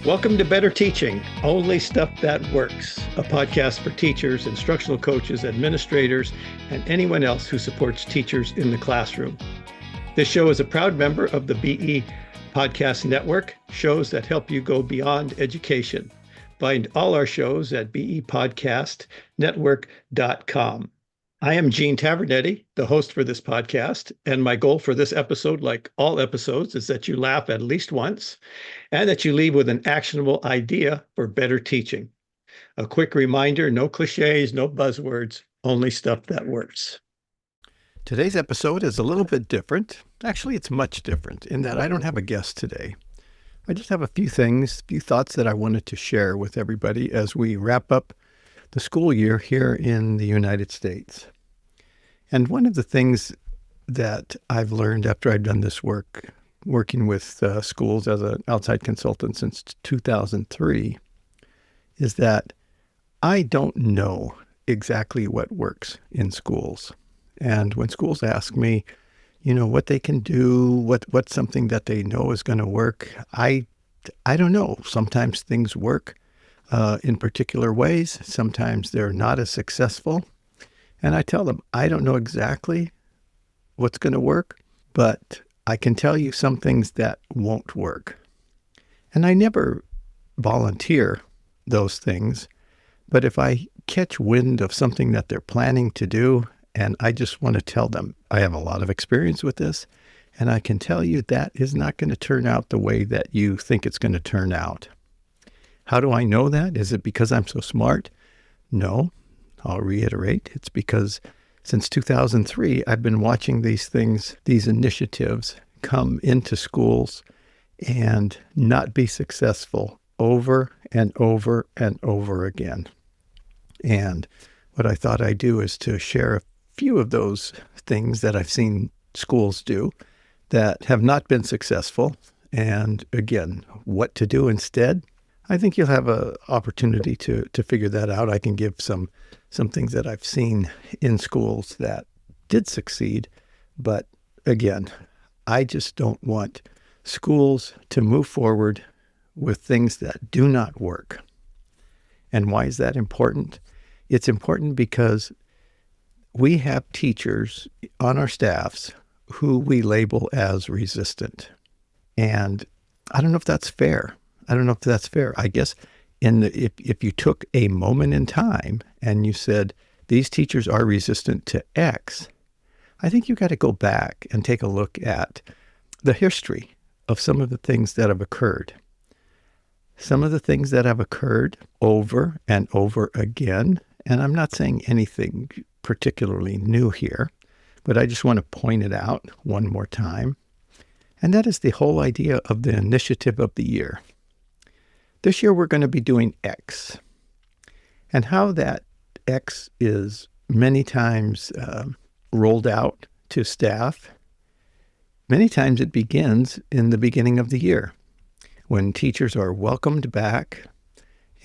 Welcome to Better Teaching, Only Stuff That Works, a podcast for teachers, instructional coaches, administrators, and anyone else who supports teachers in the classroom. This show is a proud member of the BE Podcast Network, shows that help you go beyond education. Find all our shows at bepodcastnetwork.com. I am Gene Tavernetti, the host for this podcast, and my goal for this episode, like all episodes, is that you laugh at least once and that you leave with an actionable idea for better teaching. A quick reminder, no cliches, no buzzwords, only stuff that works. Today's episode is a little bit different. Actually, it's much different in that I don't have a guest today. I just have a few thoughts that I wanted to share with everybody as we wrap up the school year here in the United States. And one of the things that I've learned after I've done this work, working with schools as an outside consultant since 2003, is that I don't know exactly what works in schools. And when schools ask me, what they can do, what's something that they know is going to work, I don't know. Sometimes things work in particular ways. Sometimes they're not as successful. And I tell them, I don't know exactly what's going to work, but I can tell you some things that won't work. And I never volunteer those things, but if I catch wind of something that they're planning to do, and I just want to tell them, I have a lot of experience with this, and I can tell you that is not going to turn out the way that you think it's going to turn out. How do I know that? Is it because I'm so smart? No. I'll reiterate, it's because since 2003, I've been watching these initiatives come into schools and not be successful over and over and over again. And what I thought I'd do is to share a few of those things that I've seen schools do that have not been successful. And again, what to do instead. I think you'll have an opportunity to figure that out. I can give some things that I've seen in schools that did succeed. But again, I just don't want schools to move forward with things that do not work. And why is that important? It's important because we have teachers on our staffs who we label as resistant. And I don't know if that's fair. I guess if you took a moment in time and you said, these teachers are resistant to X, I think you got to go back and take a look at the history of some of the things that have occurred. Some of the things that have occurred over and over again, and I'm not saying anything particularly new here, but I just want to point it out one more time. And that is the whole idea of the initiative of the year. This year, we're going to be doing X. And how that X is many times rolled out to staff, many times it begins in the beginning of the year when teachers are welcomed back.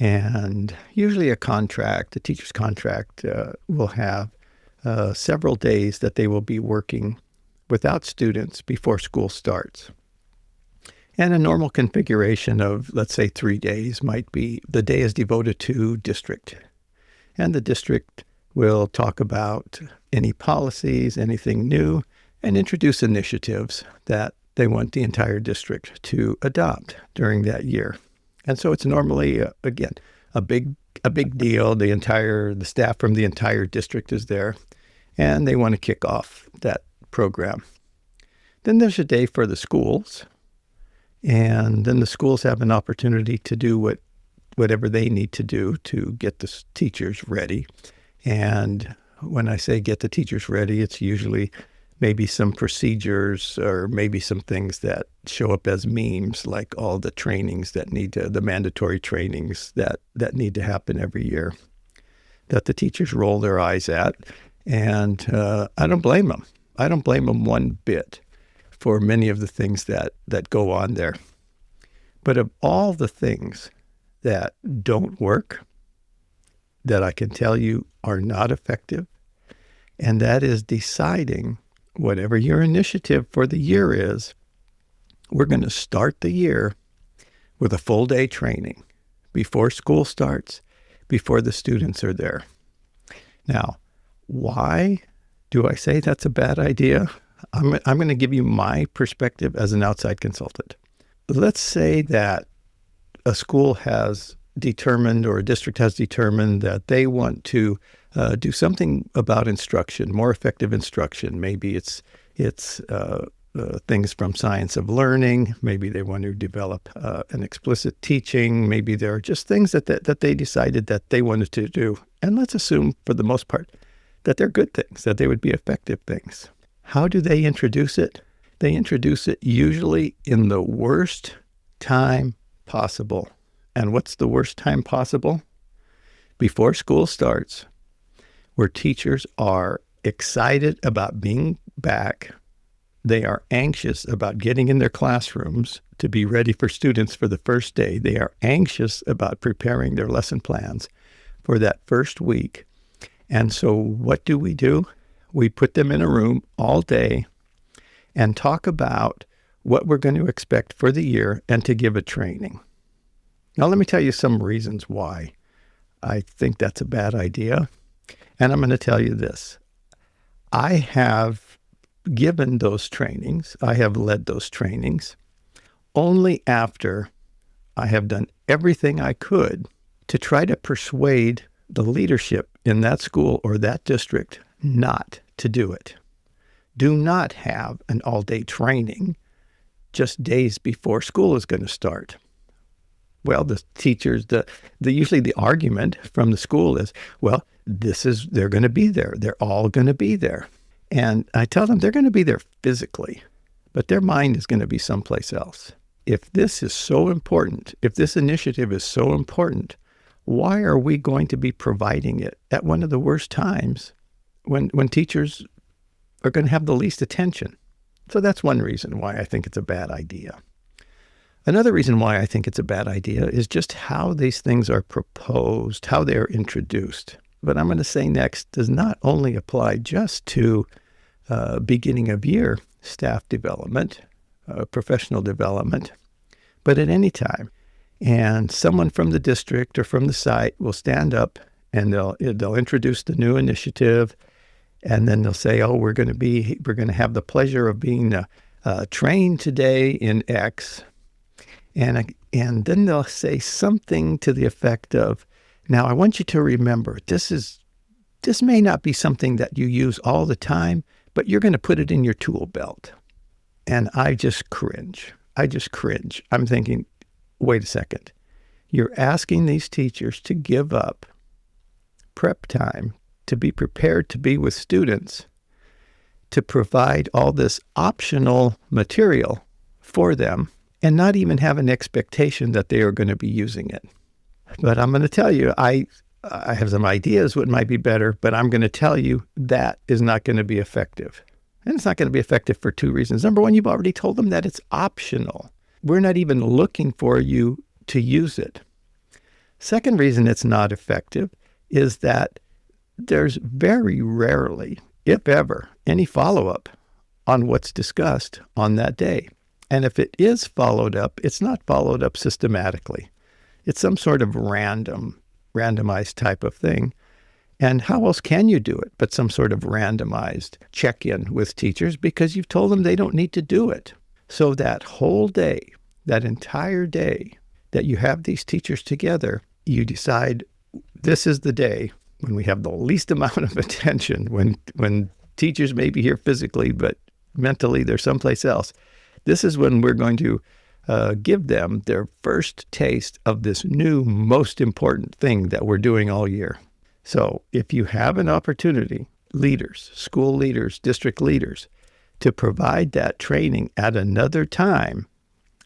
And usually a teacher's contract will have several days that they will be working without students before school starts. And a normal configuration of, let's say, 3 days might be the day is devoted to district. And the district will talk about any policies, anything new, and introduce initiatives that they want the entire district to adopt during that year. And so it's normally, again, a big deal. The staff from the entire district is there, and they want to kick off that program. Then there's a day for the schools. And then the schools have an opportunity to do whatever they need to do to get the teachers ready. And when I say get the teachers ready, it's usually maybe some procedures or maybe some things that show up as memes, like all the trainings the mandatory trainings that need to happen every year, that the teachers roll their eyes at. And I don't blame them. I don't blame them one bit for many of the things that go on there. But of all the things that don't work, that I can tell you are not effective, and that is deciding whatever your initiative for the year is, we're going to start the year with a full day training before school starts, before the students are there. Now, why do I say that's a bad idea? I'm going to give you my perspective as an outside consultant. Let's say that a school has determined, or a district has determined, that they want to do something about instruction, more effective instruction. Maybe it's things from science of learning. Maybe they want to develop an explicit teaching. Maybe there are just things that they decided that they wanted to do. And let's assume, for the most part, that they're good things, that they would be effective things. How do they introduce it? They introduce it usually in the worst time possible. And what's the worst time possible? Before school starts, where teachers are excited about being back. They are anxious about getting in their classrooms to be ready for students for the first day. They are anxious about preparing their lesson plans for that first week. And so what do? We put them in a room all day and talk about what we're going to expect for the year and to give a training. Now, let me tell you some reasons why I think that's a bad idea. And I'm going to tell you this. I have given those trainings. I have led those trainings only after I have done everything I could to try to persuade the leadership in that school or that district not to do it. Do not have an all-day training just days before school is going to start. Well, the teachers, usually the argument from the school is, well, they're going to be there. They're all going to be there. And I tell them they're going to be there physically, but their mind is going to be someplace else. If this is so important, if this initiative is so important, why are we going to be providing it at one of the worst times when teachers are going to have the least attention? So that's one reason why I think it's a bad idea. Another reason why I think it's a bad idea is just how these things are proposed, how they are introduced. What I'm going to say next does not only apply just to beginning of year staff development, professional development, but at any time. And someone from the district or from the site will stand up and they'll introduce the new initiative, and then they'll say, "Oh, we're going to have the pleasure of being trained today in X," and then they'll say something to the effect of, "Now, I want you to remember this may not be something that you use all the time, but you're going to put it in your tool belt." And I just cringe. I'm thinking, wait a second. You're asking these teachers to give up prep time, to be prepared to be with students, to provide all this optional material for them, and not even have an expectation that they are going to be using it. But I'm going to tell you, I have some ideas what might be better, but I'm going to tell you that is not going to be effective. And it's not going to be effective for two reasons. Number one, you've already told them that it's optional. We're not even looking for you to use it. Second reason it's not effective is that there's very rarely, if ever, any follow-up on what's discussed on that day. And if it is followed up, it's not followed up systematically. It's some sort of randomized type of thing. And how else can you do it but some sort of randomized check-in with teachers, because you've told them they don't need to do it. So that whole day, that entire day that you have these teachers together, you decide this is the day when we have the least amount of attention, when teachers may be here physically, but mentally they're someplace else. This is when we're going to give them their first taste of this new, most important thing that we're doing all year. So if you have an opportunity, leaders, school leaders, district leaders, to provide that training at another time,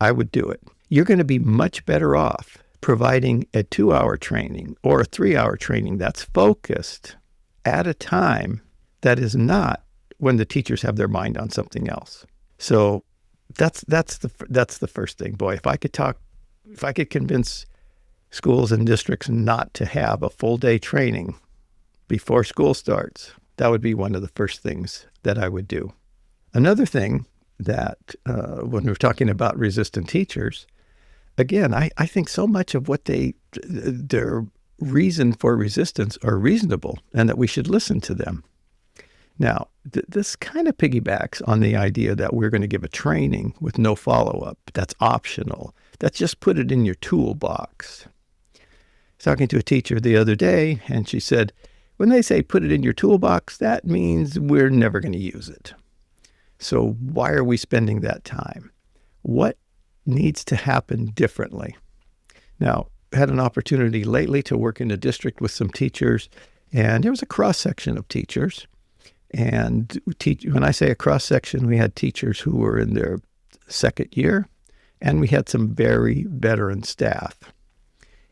I would do it. You're going to be much better off providing a 2-hour training or a 3-hour training that's focused at a time that is not when the teachers have their mind on something else. So that's the first thing. Boy, if I could convince schools and districts not to have a full day training before school starts, that would be one of the first things that I would do. Another thing that when we're talking about resistant teachers, again, I think so much of what their reason for resistance are reasonable and that we should listen to them. Now, this kind of piggybacks on the idea that we're going to give a training with no follow-up. That's optional. That's just put it in your toolbox. I was talking to a teacher the other day, and she said, when they say put it in your toolbox, that means we're never going to use it. So why are we spending that time? What needs to happen differently? Now, I had an opportunity lately to work in a district with some teachers, and there was a cross-section of teachers. And when I say a cross-section, we had teachers who were in their second year, and we had some very veteran staff.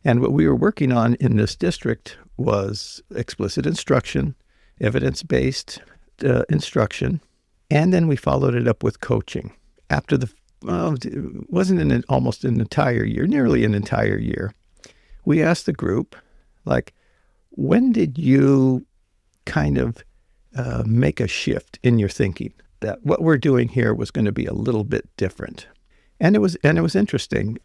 And what we were working on in this district was explicit instruction, evidence-based instruction, and then we followed it up with coaching. After it wasn't almost an entire year, nearly an entire year, we asked the group, when did you kind of make a shift in your thinking that what we're doing here was going to be a little bit different? And it was interesting.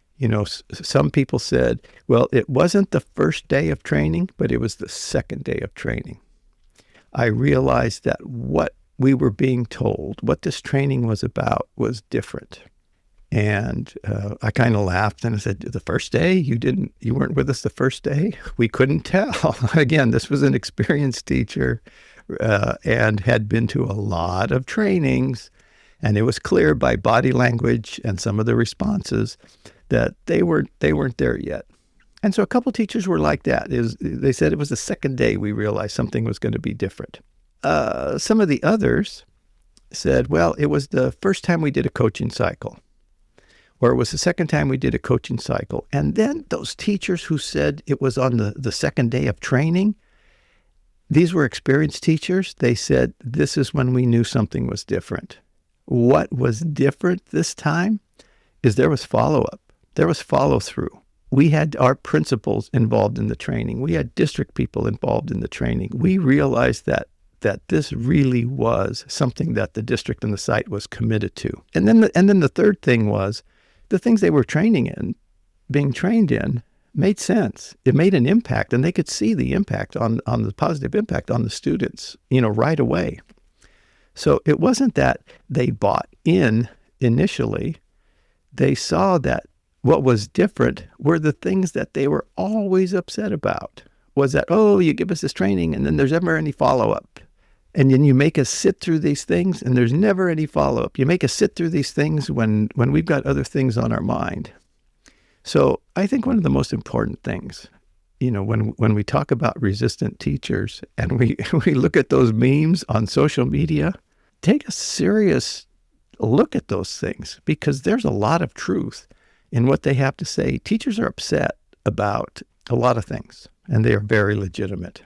Some people said, well, it wasn't the first day of training, but it was the second day of training. I realized that what we were being told, what this training was about, was different. And I kind of laughed and I said, the first day, you weren't with us the first day? We couldn't tell. Again, this was an experienced teacher and had been to a lot of trainings. And it was clear by body language and some of the responses that they weren't there yet. And so a couple teachers were like that. They said it was the second day we realized something was going to be different. Some of the others said, well, it was the first time we did a coaching cycle, or it was the second time we did a coaching cycle. And then those teachers who said it was on the second day of training, these were experienced teachers. They said, this is when we knew something was different. What was different this time is there was follow-up. There was follow-through. We had our principals involved in the training. We had district people involved in the training. We realized that this really was something that the district and the site was committed to. And then the third thing was the things they were being trained in made sense. It made an impact, and they could see the impact on the positive impact on the students, right away. So it wasn't that they bought in initially. They saw that what was different were the things that they were always upset about. Was that, you give us this training and then there's never any follow-up. And then you make us sit through these things and there's never any follow-up. You make us sit through these things when we've got other things on our mind. So I think one of the most important things, when we talk about resistant teachers and we look at those memes on social media, take a serious look at those things, because there's a lot of truth in what they have to say. Teachers are upset about a lot of things, and they are very legitimate.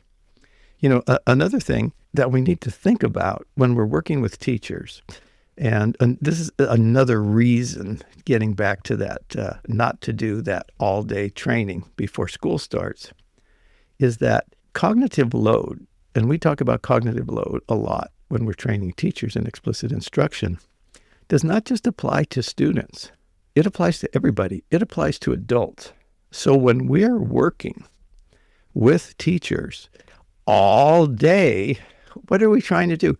Another thing that we need to think about when we're working with teachers, and this is another reason, getting back to that, not to do that all-day training before school starts, is that cognitive load, and we talk about cognitive load a lot when we're training teachers in explicit instruction, does not just apply to students. It applies to everybody. It applies to adults. So when we're working with teachers all day, what are we trying to do?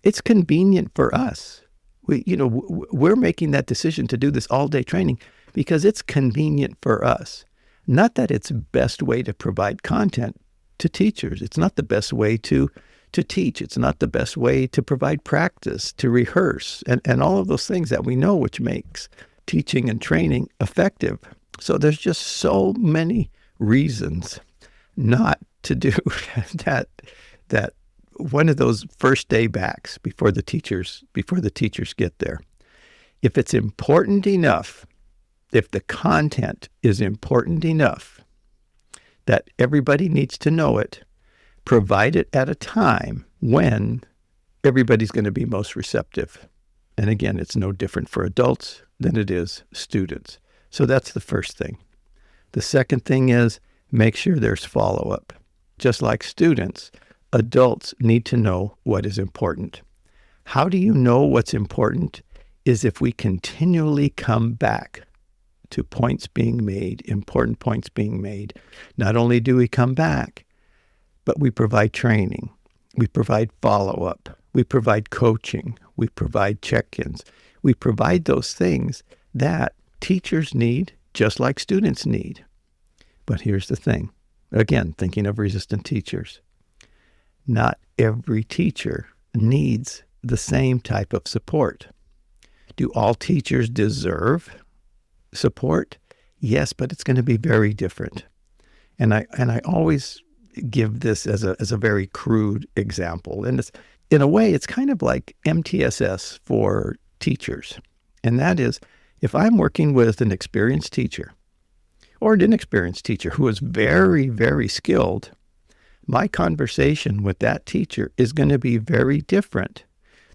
It's convenient for us. We're making that decision to do this all-day training because it's convenient for us. Not that it's the best way to provide content to teachers. It's not the best way to teach. It's not the best way to provide practice, to rehearse, and all of those things that we know which makes teaching and training effective. So there's just so many reasons not to do that one of those first day backs before the teachers get there. If it's important enough, if the content is important enough that everybody needs to know it, provide it at a time when everybody's going to be most receptive. And again, it's no different for adults than it is students. So that's the first thing. The second thing is make sure there's follow-up. Just like students, adults need to know what is important. How do you know what's important? Is if we continually come back to points being made, important points being made. Not only do we come back, but we provide training. We provide follow-up. We provide coaching. We provide check-ins. We provide those things that teachers need, just like students need. But here's the thing. Again, thinking of resistant teachers. Not every teacher needs the same type of support. Do all teachers deserve support? Yes, but it's going to be very different. And I always give this as a very crude example. And it's, in a way, it's kind of like MTSS for teachers. And that is, if I'm working with an experienced teacher or an inexperienced teacher who is very, very skilled, my conversation with that teacher is going to be very different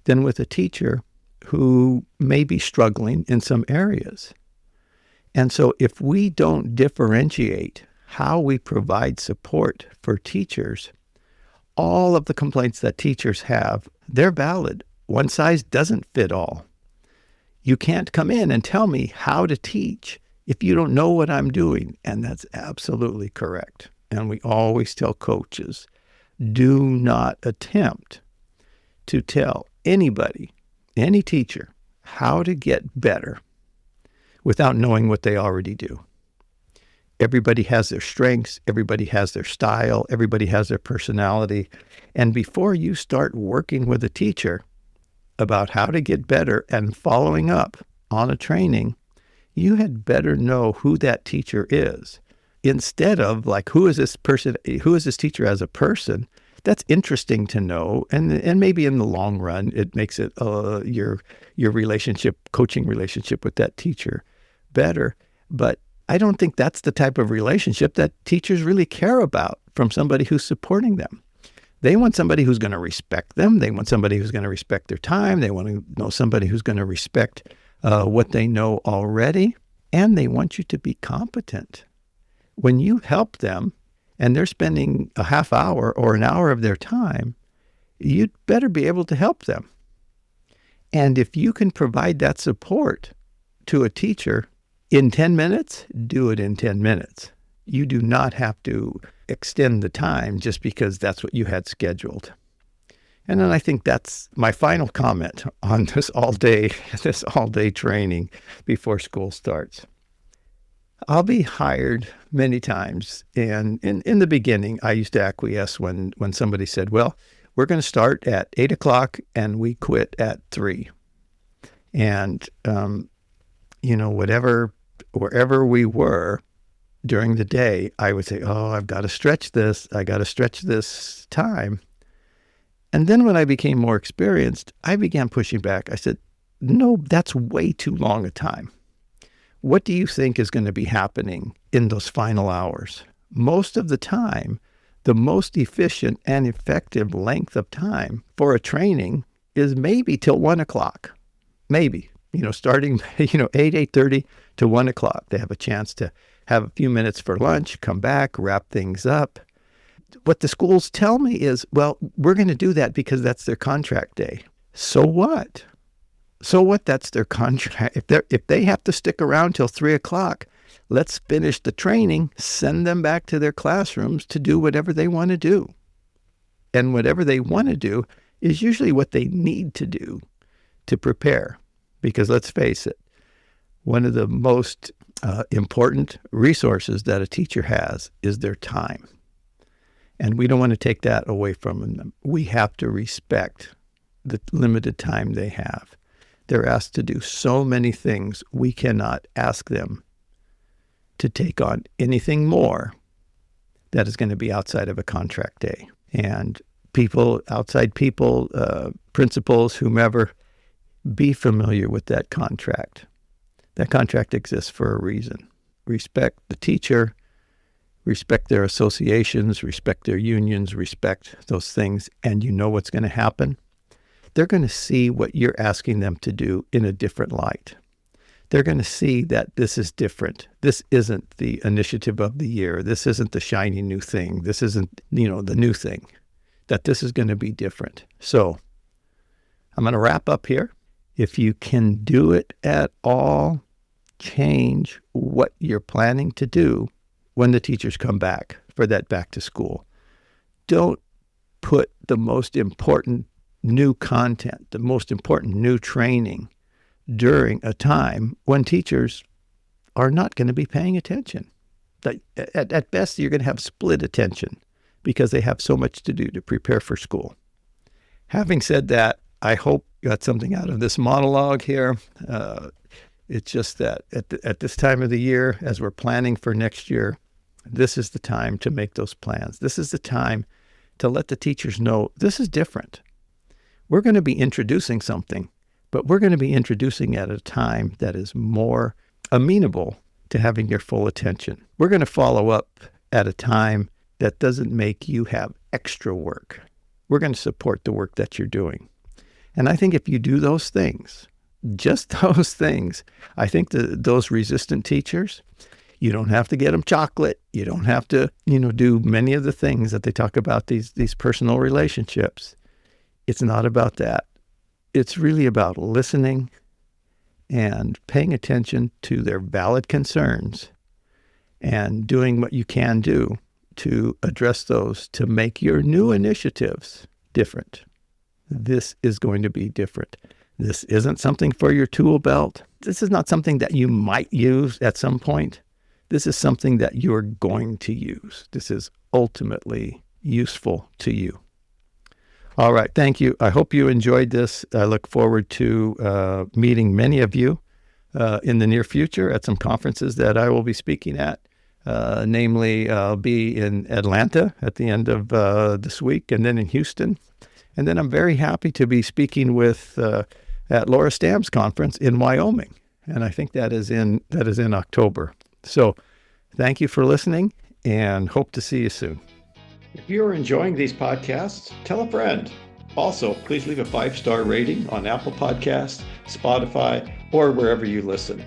than with a teacher who may be struggling in some areas. And so if we don't differentiate how we provide support for teachers, all of the complaints that teachers have, they're valid. One size doesn't fit all. You can't come in and tell me how to teach if you don't know what I'm doing. And that's absolutely correct. And we always tell coaches, do not attempt to tell anybody, any teacher, how to get better without knowing what they already do. Everybody has their strengths, everybody has their style, everybody has their personality. And before you start working with a teacher about how to get better and following up on a training, you had better know who that teacher is. Instead of like, who is this person, who is this teacher as a person? That's interesting to know. And maybe in the long run, it makes it your relationship, coaching relationship with that teacher better. But I don't think that's the type of relationship that teachers really care about from somebody who's supporting them. They want somebody who's going to respect them. They want somebody who's going to respect their time. They want to know somebody who's going to respect what they know already. And they want you to be competent. When you help them and they're spending a half hour or an hour of their time, you'd better be able to help them. And if you can provide that support to a teacher in 10 minutes, do it in 10 minutes. You do not have to extend the time just because that's what you had scheduled. And then I think that's my final comment on this all day training before school starts. I'll be hired many times. And in the beginning, I used to acquiesce when somebody said, well, we're going to start at 8 o'clock and we quit at 3. And, wherever we were during the day, I would say, oh, I've got to stretch this. I got to stretch this time. And then when I became more experienced, I began pushing back. I said, no, that's way too long a time. What do you think is going to be happening in those final hours? Most of the time, the most efficient and effective length of time for a training is maybe till 1 o'clock. Maybe, starting, 8:30 to 1 o'clock. They have a chance to have a few minutes for lunch, come back, wrap things up. What the schools tell me is, well, we're going to do that because that's their contract day. So what? So what? That's their contract. If they have to stick around till 3 o'clock, let's finish the training, send them back to their classrooms to do whatever they want to do. And whatever they want to do is usually what they need to do to prepare. Because let's face it, one of the most important resources that a teacher has is their time. And we don't want to take that away from them. We have to respect the limited time they have. They're asked to do so many things. We cannot ask them to take on anything more that is going to be outside of a contract day. And outside people, principals, whomever, be familiar with that contract. That contract exists for a reason. Respect the teacher, respect their associations, respect their unions, respect those things, and you know what's going to happen. They're going to see what you're asking them to do in a different light. They're going to see that this is different. This isn't the initiative of the year. This isn't the shiny new thing. This isn't, the new thing. That this is going to be different. So I'm going to wrap up here. If you can do it at all, change what you're planning to do when the teachers come back for that back to school. Don't put the most important new content, the most important new training during a time when teachers are not going to be paying attention. At best, you're going to have split attention because they have so much to do to prepare for school. Having said that, I hope you got something out of this monologue here. It's just that at this time of the year, as we're planning for next year, this is the time to make those plans. This is the time to let the teachers know this is different. We're going to be introducing something, but we're going to be introducing at a time that is more amenable to having your full attention. We're going to follow up at a time that doesn't make you have extra work. We're going to support the work that you're doing. And I think if you do those things, just those things, I think those resistant teachers, you don't have to get them chocolate. You don't have to, do many of the things that they talk about, these personal relationships. It's not about that. It's really about listening and paying attention to their valid concerns and doing what you can do to address those to make your new initiatives different. This is going to be different. This isn't something for your tool belt. This is not something that you might use at some point. This is something that you're going to use. This is ultimately useful to you. All right. Thank you. I hope you enjoyed this. I look forward to meeting many of you in the near future at some conferences that I will be speaking at. Namely, I'll be in Atlanta at the end of this week, and then in Houston. And then I'm very happy to be speaking at Laura Stamm's conference in Wyoming. And I think that is in October. So thank you for listening, and hope to see you soon. If you're enjoying these podcasts, tell a friend. Also, please leave a 5-star rating on Apple Podcasts, Spotify, or wherever you listen.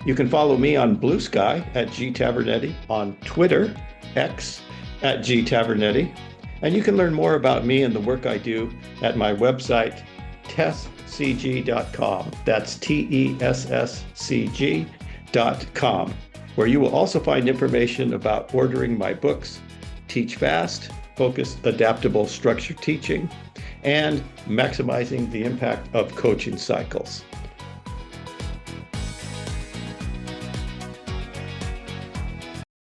You can follow me on Blue Sky at G Tavernetti, on Twitter, X at G Tavernetti, and you can learn more about me and the work I do at my website, tesscg.com. That's TESSCG.com, where you will also find information about ordering my books, Teach Fast, Focused Adaptable Structured Teaching, and Maximizing the Impact of Coaching Cycles.